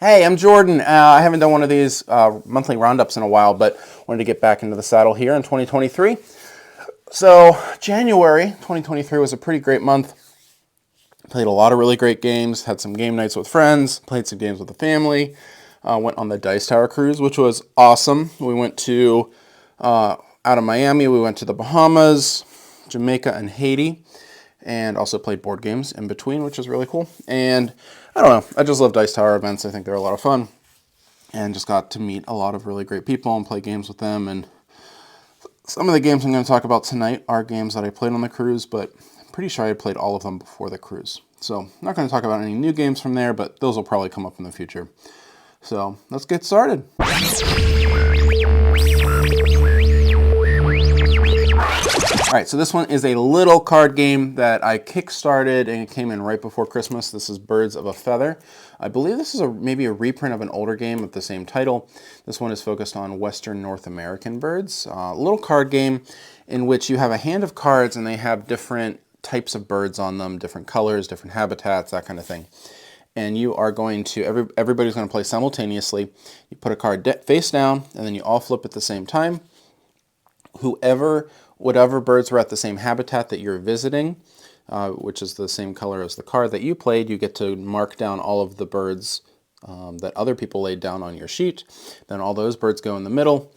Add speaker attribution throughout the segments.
Speaker 1: Hey, I'm Jordan. I haven't done one of these monthly roundups in a while, but wanted to get back into the saddle here in 2023. So, January 2023 was a pretty great month. Played a lot of really great games, had some game nights with friends, played some games with the family, went on the Dice Tower cruise, which was awesome. We went to, out of Miami, we went to the Bahamas, Jamaica, and Haiti, and also played board games in between, which is really cool. And I don't know, I just love Dice Tower events. I think they're a lot of fun, and just got to meet a lot of really great people and play games with them. And some of the games I'm going to talk about tonight are games that I played on the cruise, but I'm pretty sure I had played all of them before the cruise. So I'm not going to talk about any new games from there, but those will probably come up in the future. So let's get started. All right, so this one is a little card game that I kickstarted and it came in right before Christmas. This is Birds of a Feather. I believe this is maybe a reprint of an older game with the same title. This one is focused on Western North American birds. A little card game in which you have a hand of cards and they have different types of birds on them, different colors, different habitats, that kind of thing. And you are going to, everybody's going to play simultaneously. You put a card face down and then you all flip at the same time. Whatever birds were at the same habitat that you're visiting, which is the same color as the card that you played, you get to mark down all of the birds that other people laid down on your sheet. Then all those birds go in the middle,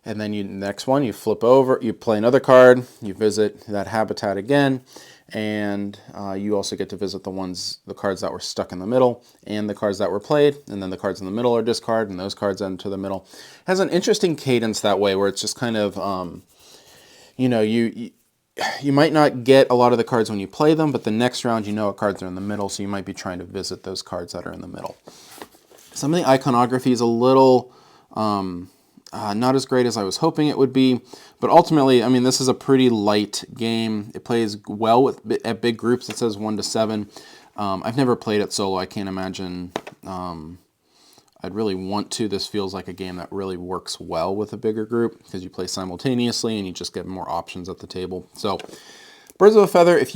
Speaker 1: and then next one you flip over, you play another card, you visit that habitat again, and you also get to visit the cards that were stuck in the middle and the cards that were played, and then the cards in the middle are discarded and those cards enter the middle. It has an interesting cadence that way where it's just kind of you might not get a lot of the cards when you play them, but the next round you know what cards are in the middle, so you might be trying to visit those cards that are in the middle. Some of the iconography is a little not as great as I was hoping it would be, but ultimately, I mean, this is a pretty light game. It plays well at big groups. It says 1 to 7. I've never played it solo. I can't imagine I'd really want to. This feels like a game that really works well with a bigger group because you play simultaneously and you just get more options at the table. So, Birds of a Feather, if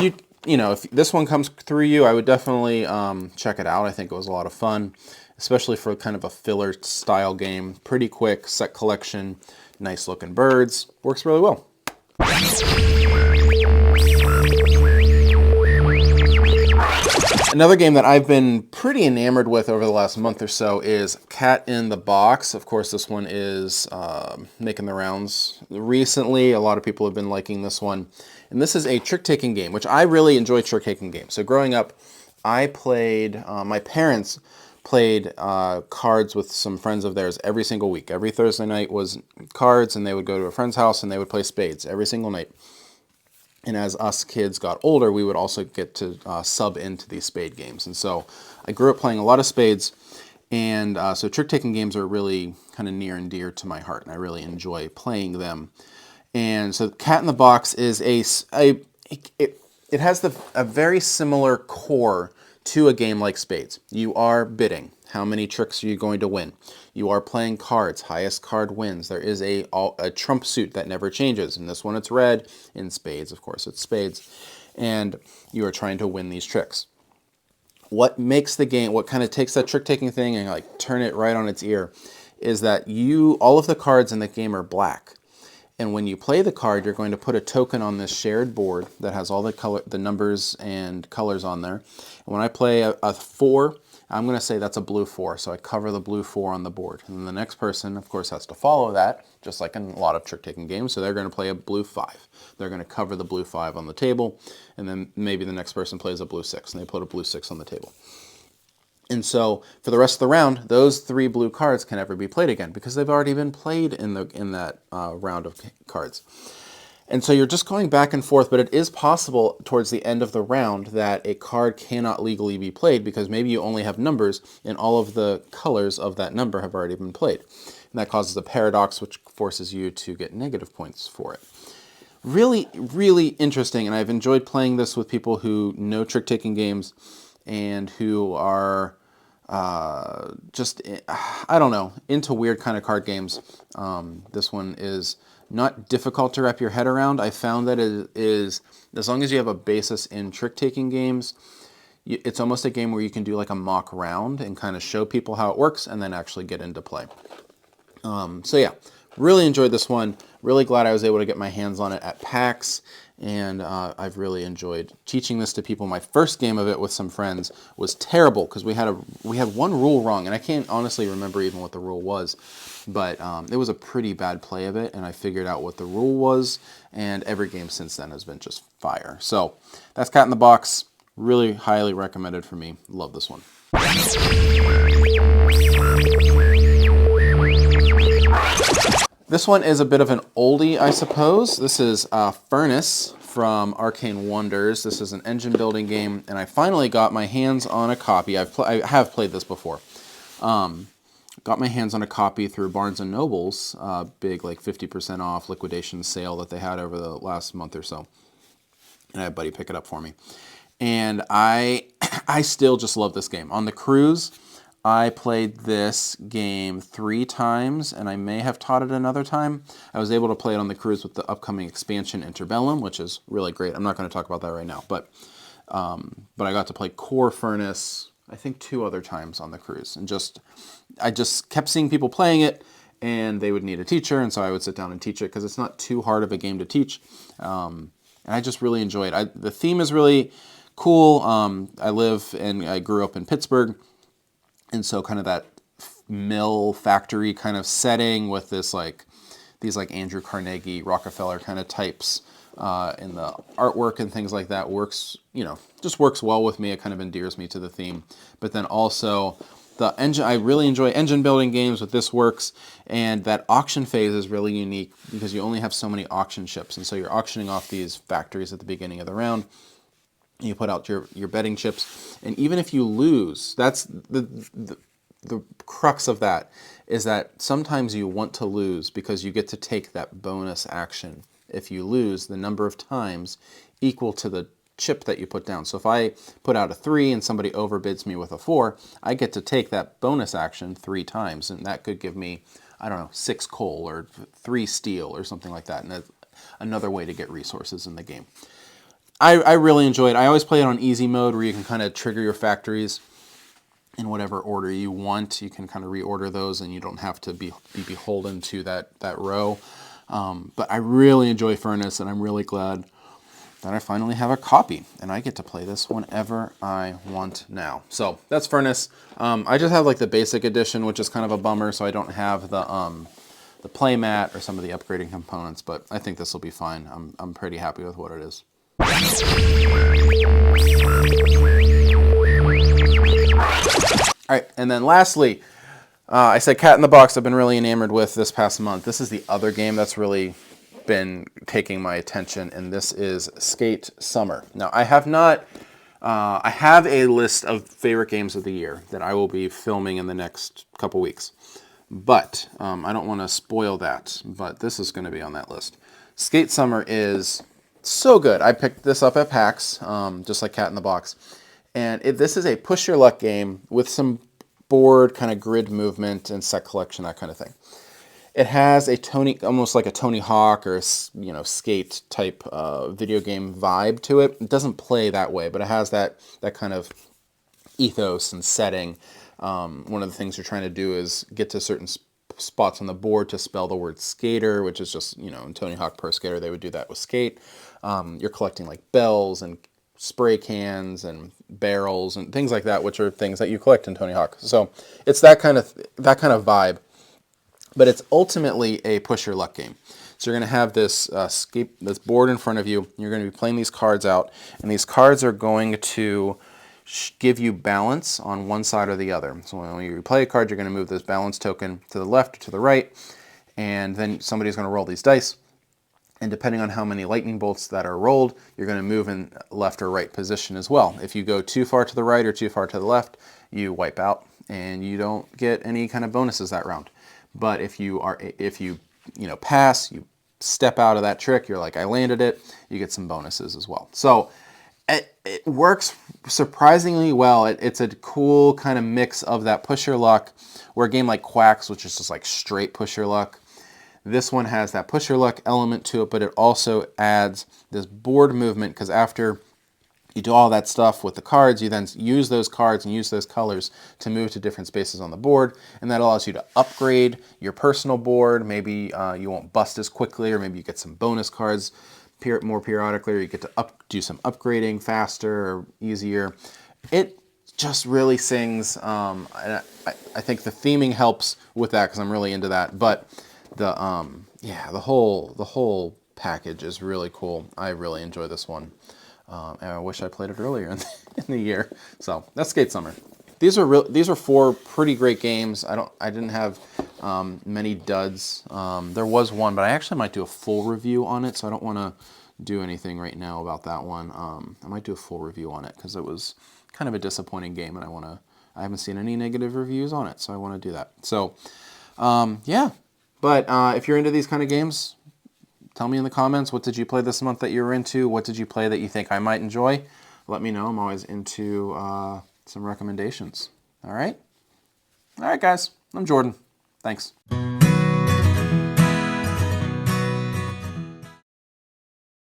Speaker 1: this one comes through you, I would definitely check it out. I think it was a lot of fun, especially for kind of a filler style game. Pretty quick, set collection, nice looking birds. Works really well. Another game that I've been pretty enamored with over the last month or so is Cat in the Box. Of course, this one is making the rounds recently. A lot of people have been liking this one. And this is a trick-taking game, which I really enjoy trick-taking games. So growing up, I played, my parents played cards with some friends of theirs every single week. Every Thursday night was cards, and they would go to a friend's house and they would play spades every single night. And as us kids got older, we would also get to sub into these spade games. And so I grew up playing a lot of spades. And so trick-taking games are really kind of near and dear to my heart. And I really enjoy playing them. And so Cat in the Box is it has a very similar core to a game like spades. You are bidding. How many tricks are you going to win? You are playing cards. Highest card wins. There is a trump suit that never changes. In this one, it's red. In spades, of course, it's spades. And you are trying to win these tricks. What makes the game, what kind of takes that trick-taking thing and like turn it right on its ear, is that all of the cards in the game are black. And when you play the card, you're going to put a token on this shared board that has all the numbers and colors on there. And when I play a 4, I'm going to say that's a blue 4, so I cover the blue 4 on the board. And then the next person, of course, has to follow that, just like in a lot of trick-taking games, so they're going to play a blue 5. They're going to cover the blue 5 on the table, and then maybe the next person plays a blue 6, and they put a blue 6 on the table. And so for the rest of the round, those 3 blue cards can never be played again because they've already been played in that round of cards. And so you're just going back and forth, but it is possible towards the end of the round that a card cannot legally be played because maybe you only have numbers and all of the colors of that number have already been played. And that causes a paradox which forces you to get negative points for it. Really, really interesting, and I've enjoyed playing this with people who know trick-taking games and who are just, I don't know, into weird kind of card games. This one is not difficult to wrap your head around. I found that it is, as long as you have a basis in trick-taking games, it's almost a game where you can do like a mock round and kind of show people how it works and then actually get into play. So yeah, really enjoyed this one. Really glad I was able to get my hands on it at PAX, and I've really enjoyed teaching this to people. My first game of it with some friends was terrible because we had one rule wrong, and I can't honestly remember even what the rule was, but it was a pretty bad play of it, and I figured out what the rule was, and every game since then has been just fire. So that's Cat in the Box. Really highly recommended for me. Love this one. This one is a bit of an oldie, I suppose. This is Furnace from Arcane Wonders. This is an engine building game, and I finally got my hands on a copy. I have played this before. Got my hands on a copy through Barnes & Noble's big like 50% off liquidation sale that they had over the last month or so. And I had a buddy pick it up for me. And I still just love this game. On the cruise, I played this game 3 times, and I may have taught it another time. I was able to play it on the cruise with the upcoming expansion Interbellum, which is really great. I'm not going to talk about that right now, but I got to play Core Furnace, I think 2 other times on the cruise, and I just kept seeing people playing it, and they would need a teacher, and so I would sit down and teach it because it's not too hard of a game to teach, and I just really enjoy it. The theme is really cool. I live and I grew up in Pittsburgh. And so kind of that mill factory kind of setting with these like Andrew Carnegie, Rockefeller kind of types in the artwork and things like that works, just works well with me. It kind of endears me to the theme. But then also the engine, I really enjoy engine building games with this works. And that auction phase is really unique because you only have so many auction chips. And so you're auctioning off these factories at the beginning of the round. You put out your betting chips, and even if you lose, that's the crux of that, is that sometimes you want to lose because you get to take that bonus action. If you lose, the number of times equal to the chip that you put down. So if I put out a 3 and somebody overbids me with a 4, I get to take that bonus action 3 times, and that could give me, I don't know, 6 coal or 3 steel or something like that, and that's another way to get resources in the game. I really enjoy it. I always play it on easy mode where you can kind of trigger your factories in whatever order you want. You can kind of reorder those and you don't have to be beholden to that row. But I really enjoy Furnace, and I'm really glad that I finally have a copy and I get to play this whenever I want now. So that's Furnace. I just have like the basic edition, which is kind of a bummer, so I don't have the playmat or some of the upgrading components, but I think this will be fine. I'm pretty happy with what it is. All right, and then lastly, I said Cat in the Box I've been really enamored with this past month. This is the other game that's really been taking my attention, and this is Skate Summer. Now, I have a list of favorite games of the year that I will be filming in the next couple weeks, but I don't want to spoil that, but this is going to be on that list. Skate Summer is so good. I picked this up at PAX, just like Cat in the Box. And this is a push your luck game with some board kind of grid movement and set collection, that kind of thing. It has almost like a Tony Hawk or skate type video game vibe to it. It doesn't play that way, but it has that kind of ethos and setting. One of the things you're trying to do is get to certain spots on the board to spell the word skater, which is just, in Tony Hawk Pro Skater, they would do that with skate. You're collecting like bells and spray cans and barrels and things like that, which are things that you collect in Tony Hawk. So it's that kind of vibe, but it's ultimately a push your luck game. So you're going to have this this board in front of you. You're going to be playing these cards out, and these cards are going to give you balance on one side or the other. So when you play a card, you're going to move this balance token to the left or to the right, and then somebody's going to roll these dice. And depending on how many lightning bolts that are rolled, you're going to move in left or right position as well. If you go too far to the right or too far to the left, you wipe out and you don't get any kind of bonuses that round. But if you pass, you step out of that trick, you're like, I landed it, you get some bonuses as well. So it works surprisingly well. It's a cool kind of mix of that push your luck, where a game like Quacks, which is just like straight push your luck, this one has that push your luck element to it, but it also adds this board movement, because after You do all that stuff with the cards. You then use those cards and use those colors to move to different spaces on the board, and that allows you to upgrade your personal board. Maybe you won't bust as quickly, or maybe you get some bonus cards more periodically, or you get to do some upgrading faster or easier. It just really sings. And I think the theming helps with that because I'm really into that. But the yeah, the whole package is really cool. I really enjoy this one. And I wish I played it earlier in the year. So that's Skate Summer. These are 4 pretty great games. I didn't have many duds. There was one, but I actually might do a full review on it. So I don't want to do anything right now about that one. I might do a full review on it because it was kind of a disappointing game, and I haven't seen any negative reviews on it, so I want to do that. So yeah, but if you're into these kind of games, tell me in the comments, what did you play this month that you were into? What did you play that you think I might enjoy? Let me know. I'm always into some recommendations. All right? All right, guys. I'm Jordan. Thanks.